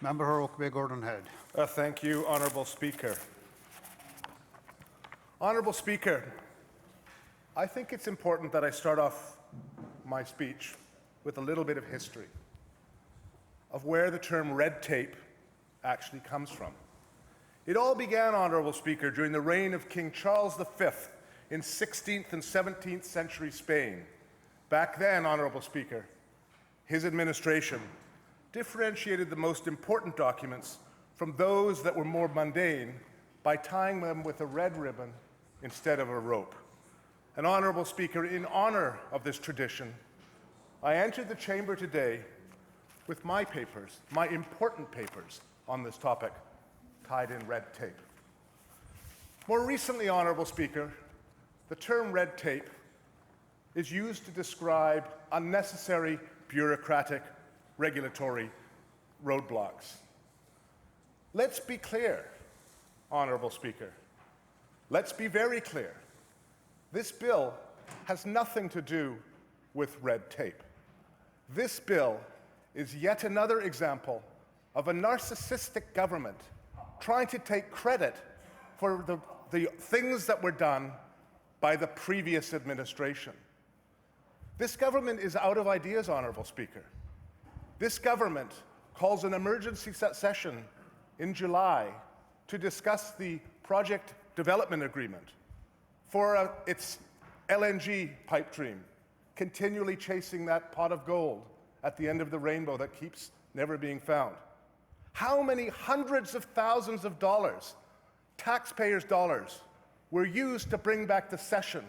Member for Oakville Gordon Head. Thank you, Honourable Speaker. Honourable Speaker, I think it's important that I start off my speech with a little bit of history of where the term red tape actually comes from. It all began, Honourable Speaker, during the reign of King Charles V in 16th and 17th century Spain. Back then, Honourable Speaker, his administration differentiated the most important documents from those that were more mundane by tying them with a red ribbon instead of a rope. And Honourable Speaker, in honour of this tradition, I entered the chamber today with my papers, my important papers on this topic, tied in red tape. More recently, Honourable Speaker, the term red tape is used to describe unnecessary bureaucratic regulatory roadblocks. Let's be clear, Honourable Speaker. Let's be very clear. This bill has nothing to do with red tape. This bill is yet another example of a narcissistic government trying to take credit for the things that were done by the previous administration. This government is out of ideas, Honourable Speaker. This government calls an emergency session in July to discuss the project development agreement for its LNG pipe dream, continually chasing that pot of gold at the end of the rainbow that keeps never being found. How many hundreds of thousands of dollars, taxpayers' dollars, were used to bring back the session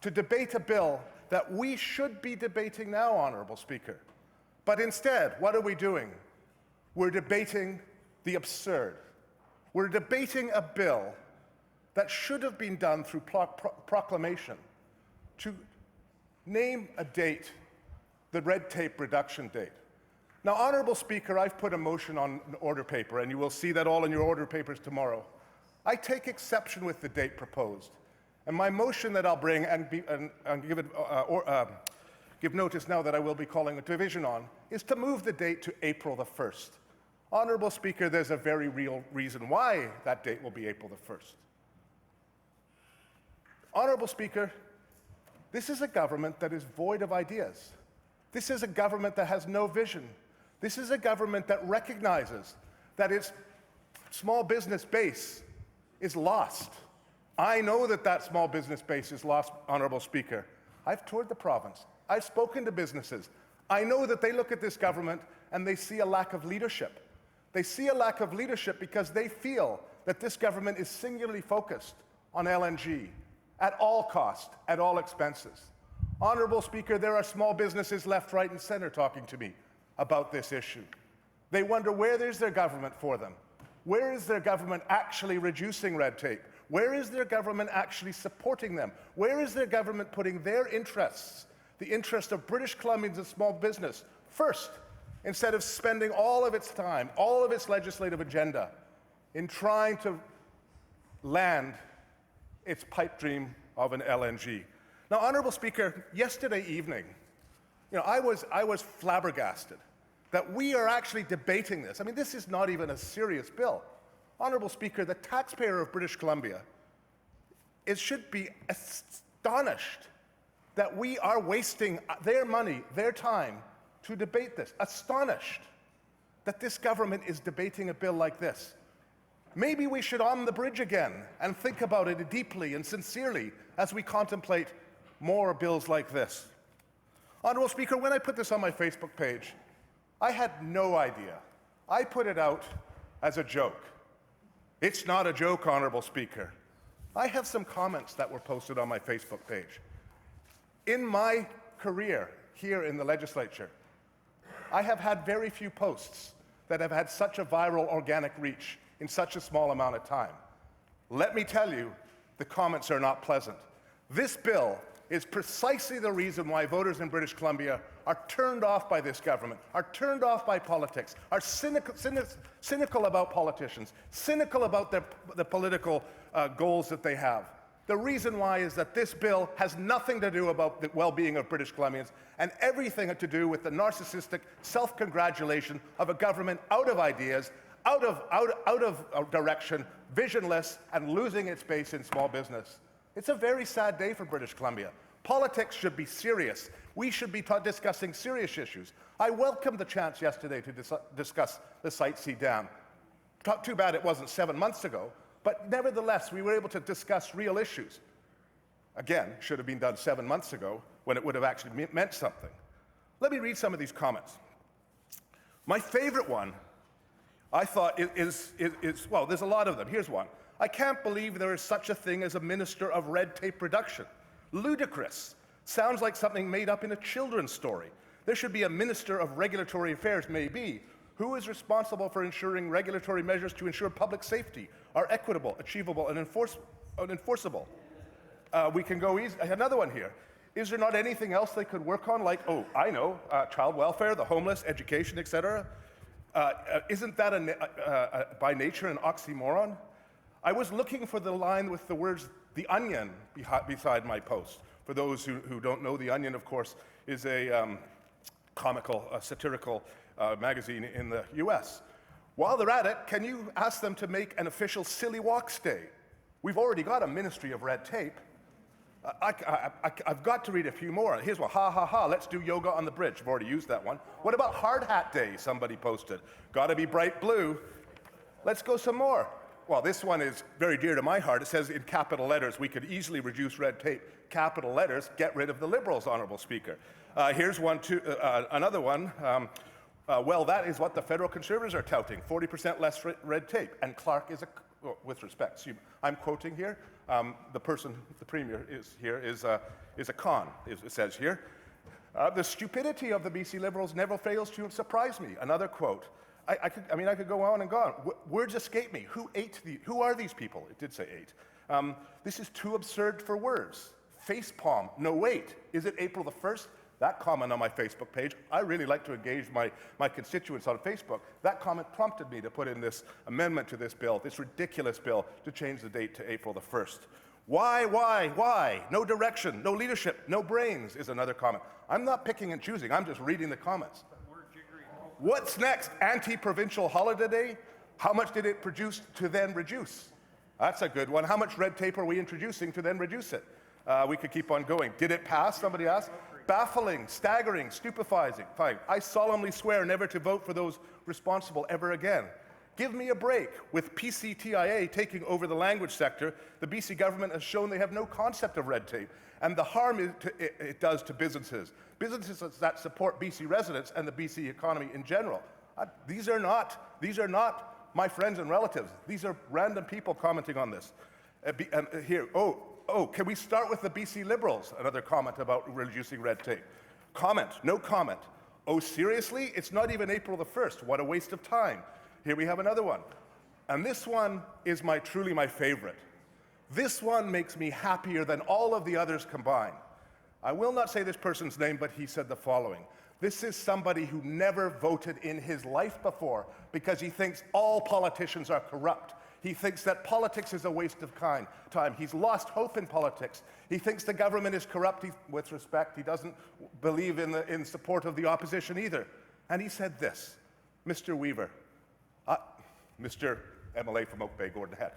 to debate a bill that we should be debating now, Honourable Speaker? But instead, what are we doing? We're debating the absurd. We're debating a bill that should have been done through proclamation to name a date, the red tape reduction date. Now, Honourable Speaker, I've put a motion on an order paper, and you will see that all in your order papers tomorrow. I take exception with the date proposed. And my motion that I'll bring and give notice now that I will be calling a division on is to move the date to April the 1st. Honourable Speaker, there's a very real reason why that date will be April the 1st. Honourable Speaker, this is a government that is void of ideas. This is a government that has no vision. This is a government that recognizes that its small business base is lost. I know that that small business base is lost, Honourable Speaker. I've toured the province. I've spoken to businesses. I know that they look at this government and they see a lack of leadership. They see a lack of leadership because they feel that this government is singularly focused on LNG at all cost, at all expenses. Honourable Speaker, there are small businesses left, right, and centre talking to me about this issue. They wonder where is their government for them? Where is their government actually reducing red tape? Where is their government actually supporting them? Where is their government putting their interests, the interest of British Columbians and small business, first, instead of spending all of its time, all of its legislative agenda in trying to land its pipe dream of an LNG? Now, Honourable Speaker, yesterday evening, I was flabbergasted that we are actually debating this. I mean, this is not even a serious bill. Honourable Speaker, the taxpayer of British Columbia should be astonished that we are wasting their money, their time, to debate this. Astonished that this government is debating a bill like this. Maybe we should on the bridge again and think about it deeply and sincerely as we contemplate more bills like this. Honourable Speaker, when I put this on my Facebook page, I had no idea. I put it out as a joke. It's not a joke, Honourable Speaker. I have some comments that were posted on my Facebook page. In my career here in the Legislature, I have had very few posts that have had such a viral organic reach in such a small amount of time. Let me tell you, the comments are not pleasant. This bill is precisely the reason why voters in British Columbia are turned off by this government, are turned off by politics, are cynical about politicians, cynical about the political goals that they have. The reason why is that this bill has nothing to do about the well-being of British Columbians and everything to do with the narcissistic self-congratulation of a government out of ideas, out of direction, visionless, and losing its base in small business. It's a very sad day for British Columbia. Politics should be serious. We should be discussing serious issues. I welcomed the chance yesterday to discuss the Site C Dam. Too bad it wasn't 7 months ago, but nevertheless, we were able to discuss real issues. Again, should have been done 7 months ago when it would have actually meant something. Let me read some of these comments. My favorite one, I thought, is well, there's a lot of them. Here's one. I can't believe there is such a thing as a minister of red tape reduction. Ludicrous. Sounds like something made up in a children's story. There should be a minister of regulatory affairs, maybe. Who is responsible for ensuring regulatory measures to ensure public safety are equitable, achievable, and enforceable? We can go easy. Another one here. Is there not anything else they could work on, like, oh, I know, child welfare, the homeless, education, etc.? Isn't that by nature an oxymoron? I was looking for the line with the words "The Onion" beside my post. For those who don't know, The Onion, of course, is a comical, satirical magazine in the US. While they're at it, can you ask them to make an official Silly Walks Day? We've already got a Ministry of Red Tape. I've got to read a few more. Here's one. Ha, ha, ha. Let's do yoga on the bridge. I've already used that one. What about Hard Hat Day? Somebody posted. Got to be bright blue. Let's go some more. Well, this one is very dear to my heart. It says in capital letters, we could easily reduce red tape. Capital letters, get rid of the Liberals, Honourable Speaker. Here's one too, another one. Well, that is what the federal Conservatives are touting, 40% less red tape. And Clark is with respect, I'm quoting here, the Premier is here, is a con, it says here. The stupidity of the BC Liberals never fails to surprise me. Another quote. I could go on and go on. Words escape me. Who are these people? It did say 8. This is too absurd for words. Facepalm. No, wait. Is it April the 1st? That comment on my Facebook page, I really like to engage my constituents on Facebook. That comment prompted me to put in this amendment to this bill, this ridiculous bill, to change the date to April the 1st. Why? No direction, no leadership, no brains is another comment. I'm not picking and choosing, I'm just reading the comments. What's next? Anti-provincial holiday day? How much did it produce to then reduce? That's a good one. How much red tape are we introducing to then reduce it? We could keep on going. Did it pass? Somebody asked. Baffling, staggering, stupefying. Fine. I solemnly swear never to vote for those responsible ever again. Give me a break. With PCTIA taking over the language sector, the BC government has shown they have no concept of red tape and the harm it does to businesses. Businesses that support BC residents and the BC economy in general. These are not my friends and relatives. These are random people commenting on this. Here, can we start with the BC Liberals? Another comment about reducing red tape. Comment, no comment. Oh, seriously? It's not even April the 1st. What a waste of time. Here we have another one. And this one is truly my favorite. This one makes me happier than all of the others combined. I will not say this person's name, but he said the following. This is somebody who never voted in his life before because he thinks all politicians are corrupt. He thinks that politics is a waste of time. He's lost hope in politics. He thinks the government is corrupt. With respect, he doesn't believe in support of the opposition either. And he said this, Mr. Weaver, Mr. MLA from Oak Bay, Gordon Head,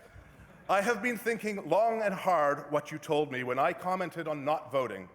I have been thinking long and hard what you told me when I commented on not voting.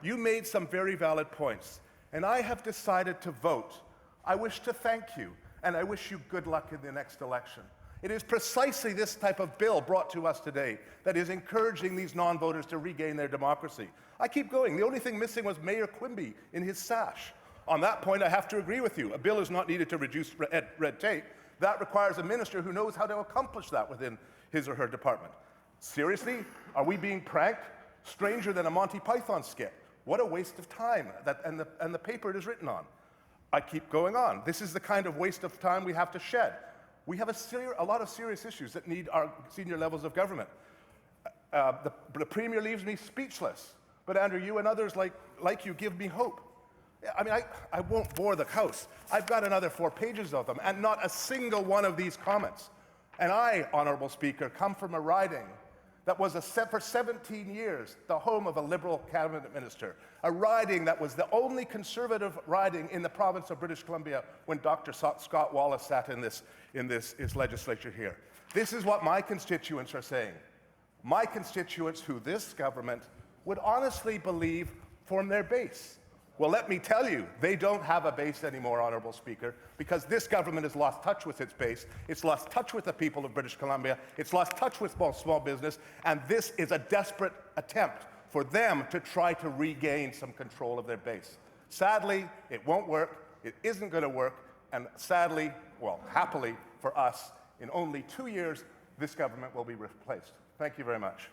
You made some very valid points, and I have decided to vote. I wish to thank you, and I wish you good luck in the next election. It is precisely this type of bill brought to us today that is encouraging these non-voters to regain their democracy. I keep going. The only thing missing was Mayor Quimby in his sash. On that point, I have to agree with you. A bill is not needed to reduce red tape. That requires a minister who knows how to accomplish that within his or her department. Seriously? Are we being pranked? Stranger than a Monty Python skit. What a waste of time, and the paper it is written on. I keep going on. This is the kind of waste of time we have to shed. We have a lot of serious issues that need our senior levels of government. The Premier leaves me speechless. But Andrew, you and others like you give me hope. I mean, I won't bore the House. I've got another 4 pages of them, and not a single one of these comments. And I, Honourable Speaker, come from a riding that was for 17 years the home of a Liberal cabinet minister, a riding that was the only Conservative riding in the province of British Columbia when Dr. Scott Wallace sat in this legislature here. This is what my constituents are saying. My constituents who this government would honestly believe form their base. Well, let me tell you, they don't have a base anymore, Honourable Speaker, because this government has lost touch with its base. It's lost touch with the people of British Columbia. It's lost touch with small business. And this is a desperate attempt for them to try to regain some control of their base. Sadly, it won't work. It isn't going to work. And sadly, well, happily for us, in only 2 years, this government will be replaced. Thank you very much.